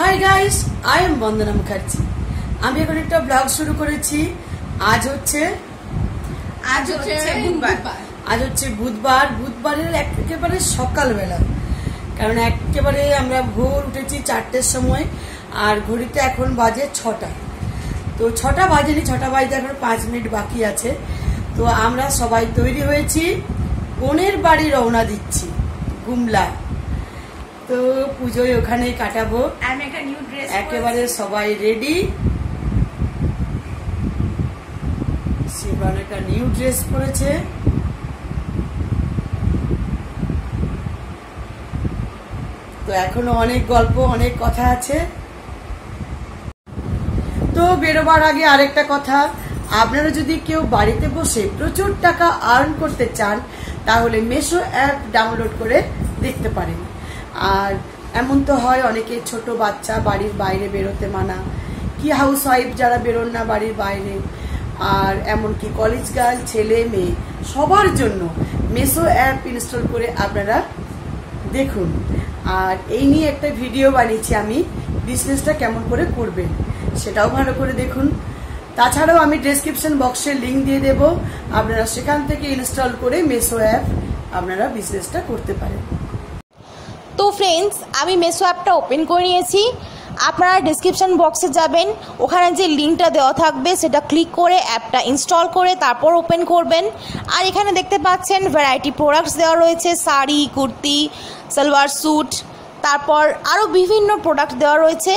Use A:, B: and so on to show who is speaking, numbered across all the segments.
A: Hi guys, I am বন্দনা মুখার্জি। আমি এখন একটা ব্লগ শুরু করেছি। আজ হচ্ছে বুধবার। বুধবারের একেবারে সকালবেলা, কারণ একেবারে আমরা ভোর উঠেছি 4টের সময়, আর ঘড়িতে এখন বাজে 6টা। তো 6টা বাজেনি, 6টা বাজতে এখন 5 মিনিট বাকি আছে। তো আমরা সবাই তৈরি হয়েছি, বোনের বাড়ি রওনা দিচ্ছি গুমলা। তো পুজোয় ওখানেই কাটাবো। একেবারে সবাই রেডি। শিবরান একটা নিউ ড্রেস পরেছে। তো এখনো অনেক গল্প, অনেক কথা আছে। তো বেরোবার আগে আরেকটা কথা, আপনারা যদি কেউ বাড়িতে বসে প্রচুর টাকা আর্ন করতে চান, তাহলে মেশো অ্যাপ ডাউনলোড করে দেখতে পারেন। আর এমন তো হয় অনেকে ছোট বাচ্চা, বাড়ির বাইরে বেরোতে মানা, কি হাউস ওয়াইফ যারা বেরোন না বাড়ির বাইরে, আর এমনকি কলেজ গার্ল, ছেলে মেয়ে সবার জন্য মেশো অ্যাপ ইনস্টল করে আপনারা দেখুন। আর এই নিয়ে একটা ভিডিও বানিয়েছি আমি, বিজনেসটা কেমন করে করবেন সেটাও ভালো করে দেখুন। তাছাড়াও আমি ডেসক্রিপশন বক্সে লিঙ্ক দিয়ে দেব, আপনারা সেখান থেকে ইনস্টল করে মেশো অ্যাপ আপনারা বিজনেসটা করতে পারেন।
B: তো ফ্রেন্ডস, আমি মেশো অ্যাপটা ওপেন করে নিয়েছি। আপনারা ডেসক্রিপশন বক্সে যাবেন, ওখানে যে লিঙ্কটা দেওয়া থাকবে সেটা ক্লিক করে অ্যাপটা ইনস্টল করে তারপর ওপেন করবেন। আর এখানে দেখতে পাচ্ছেন ভ্যারাইটি প্রোডাক্টস দেওয়া রয়েছে, শাড়ি, কুর্তি, সালোয়ার স্যুট, তারপর আরও বিভিন্ন প্রোডাক্ট দেওয়া রয়েছে।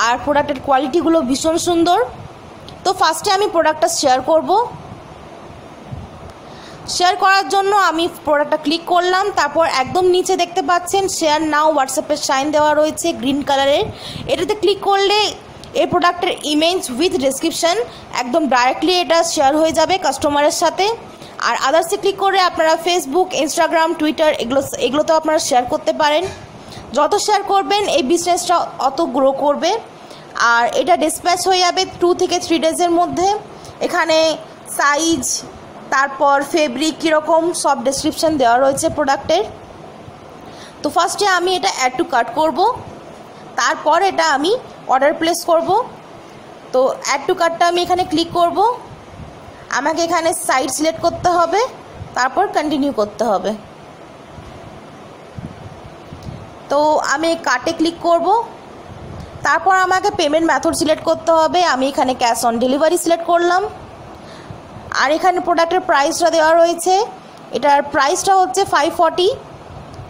B: আর প্রোডাক্টের কোয়ালিটিগুলো ভীষণ সুন্দর। তো ফার্স্টে আমি প্রোডাক্টটা শেয়ার করব। শেয়ার করার জন্য আমি প্রোডাক্টটা ক্লিক করলাম। তারপর একদম নিচে দেখতে পাচ্ছেন শেয়ার নাও হোয়াটসঅ্যাপের সাইন দেওয়া রয়েছে গ্রিন কালারের। এটাতে ক্লিক করলে এই প্রোডাক্টের ইমেজ উইথ ডেসক্রিপশন একদম ডাইরেক্টলি এটা শেয়ার হয়ে যাবে কাস্টমারের সাথে। আর আদার্সে ক্লিক করে আপনারা ফেসবুক, ইনস্টাগ্রাম, টুইটার এগুলোতেও আপনারা শেয়ার করতে পারেন। যত শেয়ার করবেন এই বিজনেসটা অত গ্রো করবে। আর এটা ডিসপ্যাচ হয়ে যাবে 2 থেকে 3 ডেজের মধ্যে। এখানে সাইজ, তারপর ফেব্রিক কীরকম সব ডেসক্রিপশান দেওয়া রয়েছে প্রোডাক্টের। তো ফার্স্টে আমি এটা অ্যাড টু কার্ট করব, তারপর এটা আমি অর্ডার প্লেস করব। তো অ্যাড টু কার্টটা আমি এখানে ক্লিক করব। আমাকে এখানে সাইট সিলেক্ট করতে হবে, তারপর কন্টিনিউ করতে হবে। তো আমি কার্টে ক্লিক করব। তারপর আমাকে পেমেন্ট মেথড সিলেক্ট করতে হবে। আমি এখানে ক্যাশ অন ডেলিভারি সিলেক্ট করলাম। আর এখানে প্রোডাক্টের প্রাইসটা দেওয়া রয়েছে। এটার প্রাইসটা হচ্ছে 540।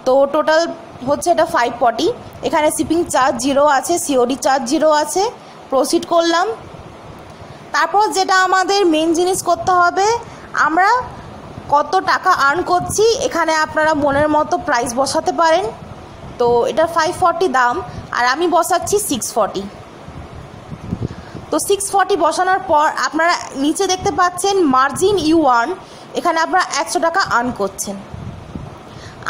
B: তো টোটাল হচ্ছে এটা 540। এখানে শিপিং চার্জ 0 আছে, সিওডি চার্জ 0 আছে। প্রসিড করলাম। তারপর যেটা আমাদের মেন জিনিস করতে হবে, আমরা কত টাকা আর্ন করছি এখানে আপনারা মনের মতো প্রাইস বসাতে পারেন। তো এটা 540 দাম, আর আমি বসাচ্ছি 640। তো 640 বসানোর পর আপনারা নিচে দেখতে পাচ্ছেন মার্জিন ইউ আর্ন, এখানে আপনারা 100 টাকা আর্ন করছেন।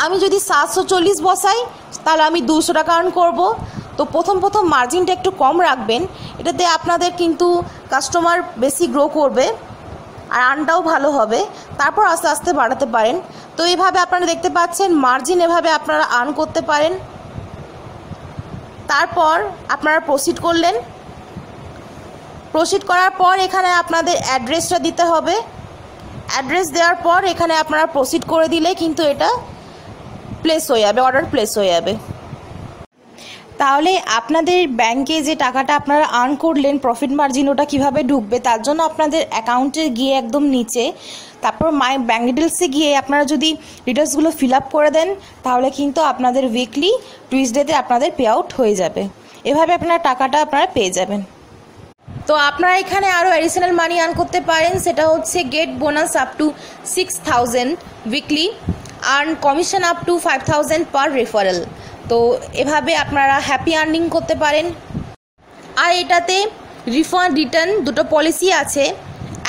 B: আমি যদি 740 বসাই তাহলে আমি 200 টাকা আর্ন করব। তো প্রথম মার্জিনটা একটু কম রাখবেন, এটাতে আপনাদের কিন্তু কাস্টমার বেশি গ্রো করবে আর আর্নটাও ভালো হবে। তারপর আস্তে আস্তে বাড়াতে পারেন। তো এইভাবে আপনারা দেখতে পাচ্ছেন মার্জিন এভাবে আপনারা আর্ন করতে পারেন। তারপর আপনারা প্রসিড করলেন। প্রসিড করার পর এখানে আপনাদের অ্যাড্রেসটা দিতে হবে। অ্যাড্রেস দেওয়ার পর এখানে আপনারা প্রসিড করে দিলে কিন্তু এটা প্লেস হয়ে যাবে, অর্ডার প্লেস হয়ে যাবে। তাহলে আপনাদের ব্যাংকে যে টাকাটা আপনারা আর্ন করলেন প্রফিট মার্জিন, ওটা কীভাবে ঢুকবে তার জন্য আপনাদের অ্যাকাউন্টে গিয়ে একদম নিচে, তারপর মাই ব্যাঙ্ক ডিটেলসে গিয়ে আপনারা যদি ডিটেলসগুলো ফিল আপ করে দেন, তাহলে কিন্তু আপনাদের উইকলি টুইসডেতে আপনাদের পে আউট হয়ে যাবে। এভাবে আপনারা টাকাটা আপনারা পেয়ে যাবেন। তো আপনারা এখানে আরও অ্যাডিশনাল মানি আর্ন করতে পারেন, সেটা হচ্ছে gate bonus up to 6000 weekly, earn commission up to 5000 per referral. তো এভাবে আপনারা হ্যাপি আর্নিং করতে পারেন। আর এটাতে রিফান্ড, রিটার্ন দুটো পলিসি আছে।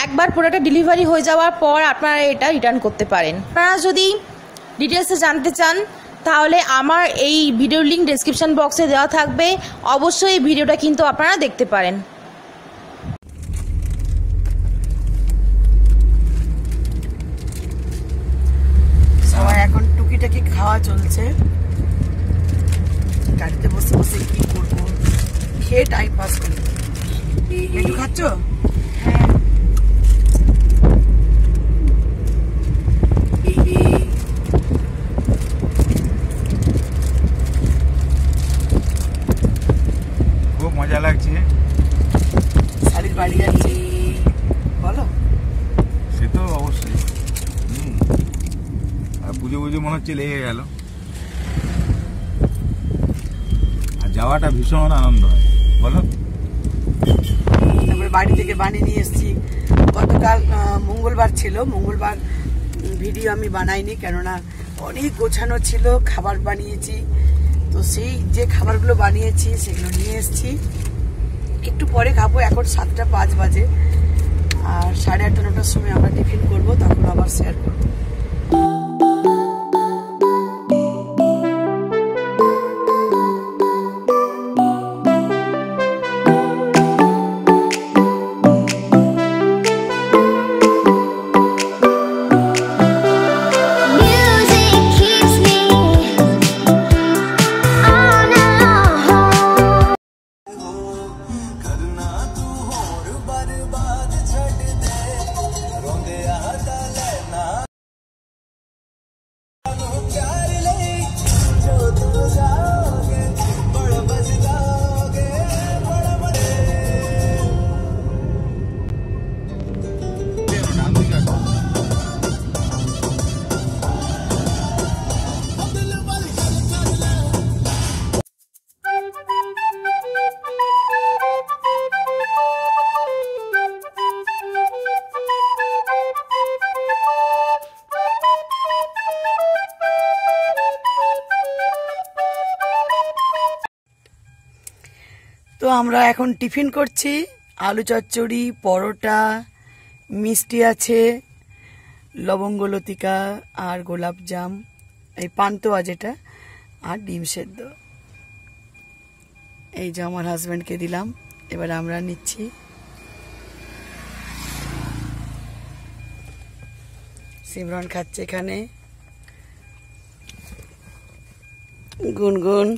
B: একবার প্রোডাক্টের ডেলিভারি হয়ে যাওয়ার পর আপনারা এটা রিটার্ন করতে পারেন। আপনারা যদি ডিটেলসে জানতে চান তাহলে আমার এই ভিডিওর লিঙ্ক ডেসক্রিপশন বক্সে দেওয়া থাকবে, অবশ্যই এই ভিডিওটা কিন্তু আপনারা দেখতে পারেন।
A: সবাই এখন টুকিটাকি খাওয়া চলছে। গাড়িতে বসে বসে কি করবো খেয়ে টাইম পাস করি। একটু খাচ্ছ?
C: খুব মজা লাগছে।
A: শাড়ির বাড়ি যাচ্ছি বলো?
C: সে তো অবশ্যই। আর পুজো পুজো মনে হচ্ছে লেগে গেল। আর যাওয়াটা ভীষণ আনন্দ হয় বলো।
A: তারপরে বাড়ি থেকে বানিয়ে নিয়ে এসেছি। গতকাল মঙ্গলবার ছিল, মঙ্গলবার ভিডিও আমি বানাইনি, কেননা অনেক গোছানো ছিল, খাবার বানিয়েছি। তো সেই যে খাবারগুলো বানিয়েছি সেগুলো নিয়ে এসেছি, একটু পরে খাবো। এখন 7:05 বাজে, আর 8:30 9টার সময় আমরা টিফিন করব, তখন আবার শেয়ার করবো। তো আমরা এখন টিফিন করছি, আলু চচ্চড়ি, পরোটা, মিষ্টি আছে, লবঙ্গ লতিকা আর গোলাপ জাম, এই পান্তুয়া যেটা, আর ডিম সেদ্ধ। এই যে আমার হাজব্যান্ডকে দিলাম, এবার আমরা নিচ্ছি। সিমরন খাচ্ছে এখানে, গুনগুন।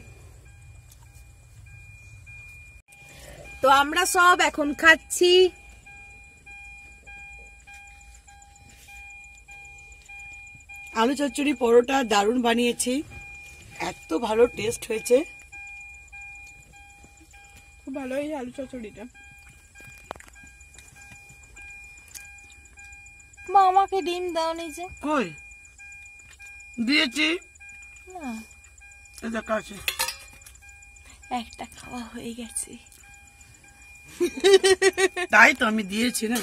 B: তো আমরা সব এখন খাচ্ছি।
A: আলু চচ্চড়ি পরোটা দারুণ বানিয়েছি, এত ভালো টেস্ট হয়েছে,
D: খুব ভালো এই আলু চচ্চড়িটা।
B: মা আমাকে ডিম দাও নি যে।
A: কই দিয়েছি
B: না,
A: এটা কাছে
B: একটা খাওয়া হয়ে গেছে।
A: তাই তো আমি দিয়েছি না।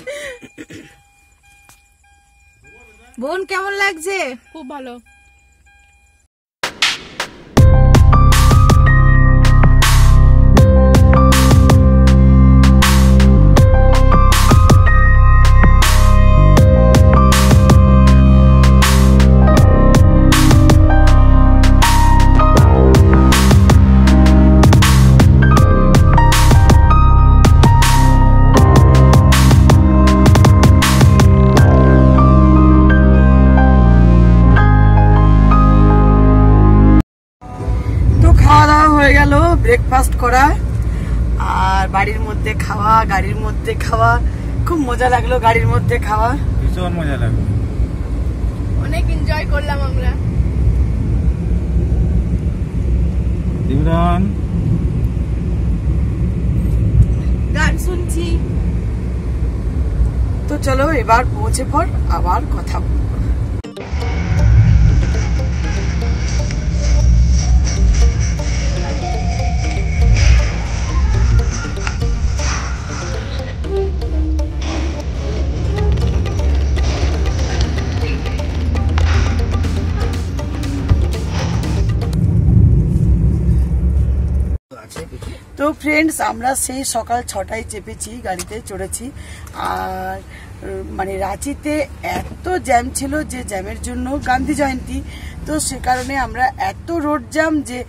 B: বোন কেমন লাগছে?
D: খুব ভালো।
A: ব্রেকফাস্ট করা আর বাড়ির মধ্যে খাওয়া, গাড়ির মধ্যে খাওয়া, খুব মজা লাগলো গাড়ির মধ্যে খাওয়া,
C: ভীষণ মজা লাগলো,
D: অনেক এনজয় করলাম আমরা।
C: সিমরন
B: গান শুনছি।
A: তো চলো এবার পৌঁছে পর আবার কথা বলবো। তো ফ্রেন্ডস, আমরা সেই সকাল 6টায় চেপেছি, গাড়িতে চড়েছি। আর মানে রাঁচিতে এত জ্যাম ছিল, যে জ্যামের জন্য গান্ধী জয়ন্তী, তো সে কারণে আমরা এত রোড জ্যাম যে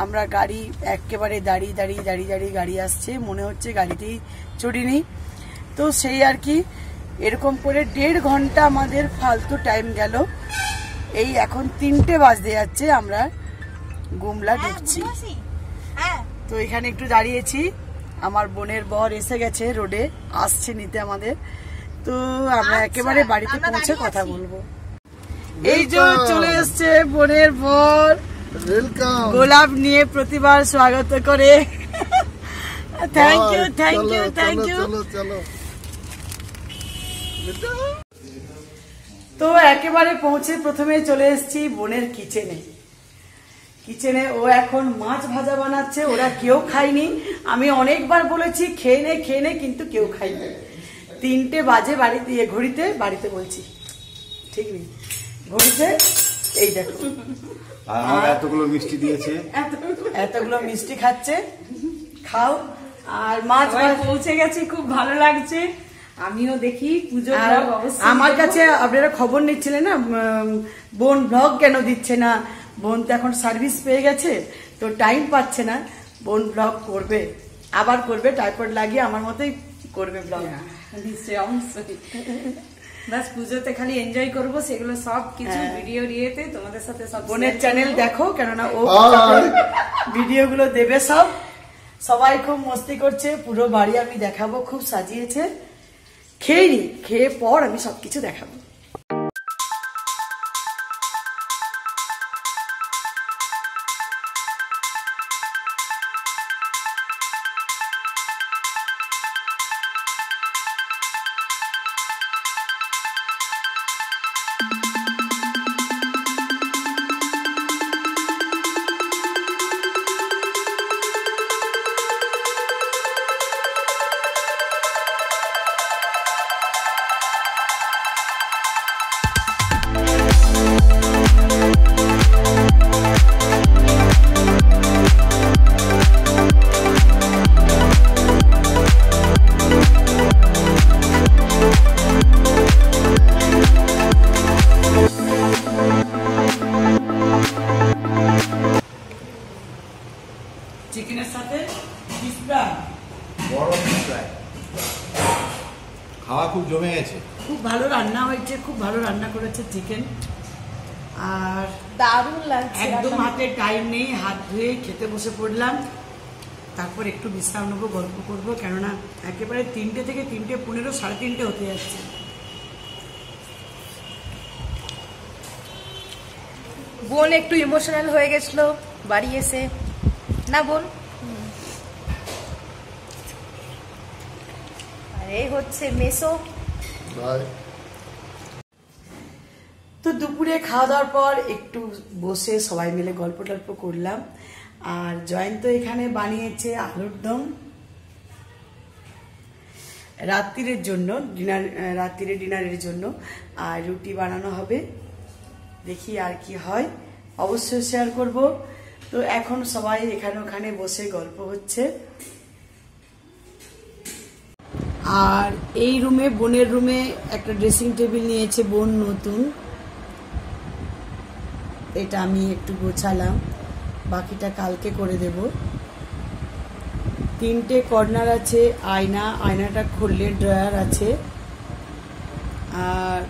A: আমরা গাড়ি একেবারে দাঁড়িয়ে দাঁড়িয়ে দাঁড়িয়ে দাঁড়িয়ে গাড়ি আসছে, মনে হচ্ছে গাড়িতেই চড়িনি। তো সেই আর কি, এরকম করে 1.5 ঘন্টা আমাদের ফালতু টাইম গেল। এই এখন 3টে বাজতে যাচ্ছে, আমরা গুমলা ঢুকছি। তো এখানে একটু দাঁড়িয়েছি, আমার বোনের বর এসে গেছে, রোডে আসছে নিতে আমাদের। তো আমরা একেবারে বাড়িতে পৌঁছে কথা বলবো। এই যে চলে এসছে বোনের বর, গোলাপ নিয়ে প্রতিবার স্বাগত করে। Thank you, thank you, thank you. তো একেবারে পৌঁছে প্রথমে চলে এসেছি বোনের কিচেনে। ও এখন মাছ ভাজা বানাচ্ছে, ওরা কেউ খায়নি। আমি অনেকবার বলেছি খেয়ে নে, কিন্তু কেউ খায়নি। 3টে বাজে ঘড়িতে বলছি, ঠিক নেই ঘড়িতে। এই দেখো
C: এতগুলো মিষ্টি দিয়েছে,
A: এতগুলো মিষ্টি খাচ্ছে, খাও। আর মাছ
E: পৌঁছে গেছি, খুব ভালো লাগছে। আমিও দেখি পুজো।
A: আমার কাছে আপনারা খবর নিচ্ছিলেন না, বোন ব্লগ কেন দিচ্ছে না। বোন তো এখন সার্ভিস পেয়ে গেছে, তো টাইম পাচ্ছে না। বোন ব্লগ করবে, আবার করবে, টাইপড লাগিয়ে আমার মতোই করবে ব্লগ।
E: নিশ্চয়ই, অবশ্যই। বাস পুজোতে খালি এনজয় করবো, সেগুলো সব কিছু ভিডিও দিয়েতে তোমাদের সাথে সব।
A: বোনের চ্যানেল দেখো, কেননা ও ভিডিও গুলো দেবে সব। সবাই খুব মস্তি করছে, পুরো বাড়ি আমি দেখাবো, খুব সাজিয়েছে। খেয়ে পর আমি সবকিছু দেখাবো। চিকেনের সাথে
C: খাওয়া খুব জমে গেছে,
A: খুব ভালো রান্না হয়েছে, খুব ভালো রান্না করেছে চিকেন। আর
B: দারুণ লাগছে,
A: একদম হাতে টাইম নেই, হাত ধুয়ে খেতে বসে পড়লাম। তারপর একটু বিশ্রাম নেবো, গল্প করবো, কেননা একেবারে 3টে থেকে 3:15, 3:30 হতে যাচ্ছে।
B: বোন একটু ইমোশনাল হয়ে গেছিল বাড়ি এসে, না বোন? আরে হচ্ছে মেসো।
A: তো দুপুরে খাওয়া দাওয়ার পর একটু বসে সবাই মিলে গল্প টল্প করলাম। আর জয়ন্ত এখানে বানিয়েছে আলুর দম রাত্রির ডিনারের জন্য, আর রুটি বানানো হবে। দেখি আর কি হয়, অবশ্যই শেয়ার করব। তো এখন সবাই এখানে ওখানে বসে গল্প হচ্ছে। আর এই রুমে, বোনের রুমে একটা ড্রেসিং টেবিল নিয়েছে বোন নতুন, এটা আমি একটু গোছালাম, বাকিটা কালকে করে দেব। 3টে কর্নার আছে, আয়নাটা খুললে ড্রয়ার আছে, আর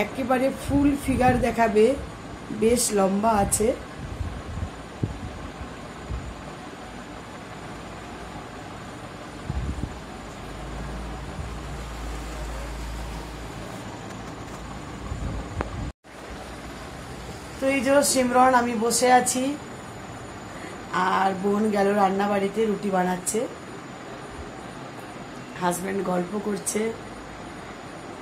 A: একেবারে ফুল ফিগার দেখাবে, বেশ লম্বা আছে। তো এই যে সিমরন, আমি বসে আছি, আর বোন গেল রান্না বাড়িতে, রুটি বানাচ্ছে, হাজবেন্ড গল্প করছে।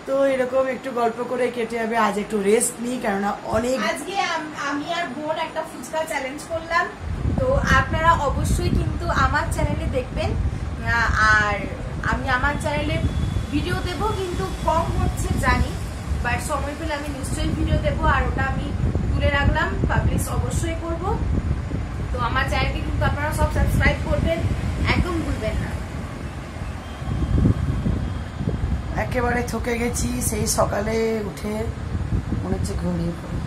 A: তো এরকম একটু গল্প করে কেটে যাবে। আজ একটু রেস্ট নিই, কেননা অনেক।
B: আজকে আমি আর বোন একটা ফুচকা চ্যালেঞ্জ করলাম, তো আপনারা অবশ্যই কিন্তু আমার চ্যানেলে দেখবেন। আর আমি আমার চ্যানেলে ভিডিও দেব, কিন্তু কম হচ্ছে জানি, বাট সময় পেলে আমি নিশ্চয়ই ভিডিও দেব। আর ওটা আমি তুলে রাখলাম, পাবলিশ অবশ্যই করব। তো আমার চ্যানেলকে কিন্তু আপনারা সব সাবস্ক্রাইব করবেন, একদম ভুলবেন না।
A: একেবারে থকে গেছি, সেই সকালে উঠে মনে হচ্ছে ঘুমিয়ে পড়ি।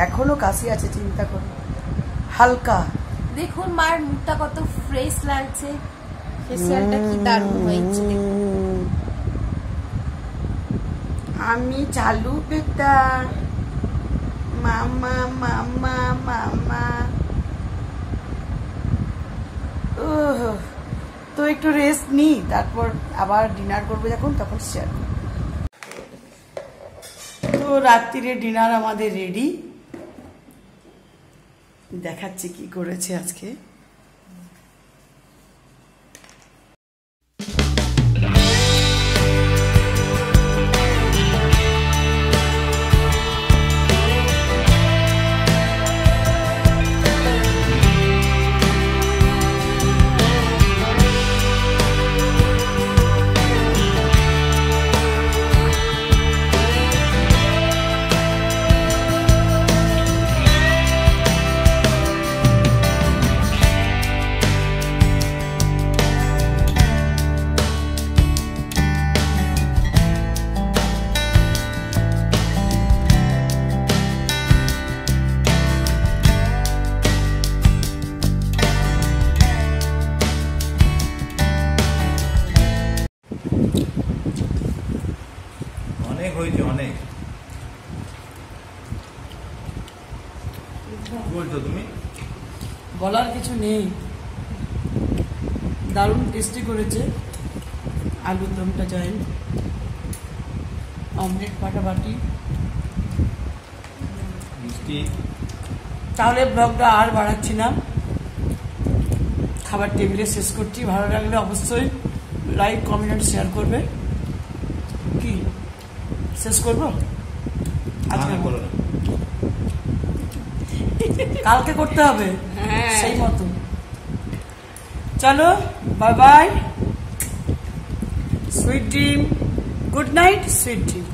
A: এখনো কাশি আছে, চিন্তা করো, হালকা।
B: দেখুন মার মুখটা কত ফ্রেশ লাগছে, ফেসিয়ালটা কি দারুণ হয়েছে দেখুন।
A: আমি চালু পেতা মামা মামা মামা। তো একটু রেস্ট নিই, তারপর আবার ডিনার করবো যখন, তখন শেয়ার করবো। তো রাত্রিরে ডিনার আমাদের রেডি, দেখাচ্ছি কি করেছে আজকে।
C: অনেক হয়েছে, অনেক। কি বলছো তুমি?
A: বলার কিছু নেই, দারুণ টেস্টি করেছে। আলুর দমটা জয়েন, অমলেট ফাটাফাটি।
C: মিষ্টি।
A: তাহলে ব্লগটা আর বাড়াচ্ছি না, খাবার টেবিলে শেষ করছি। ভালো লাগলে অবশ্যই লাইক, কমেন্ট, শেয়ার করবে। কি শেষ করবো আজকে?
C: করো না।
A: কালকে করতে হবে সেই মতো। চলো, bye bye, sweet dream, good night, sweet dream.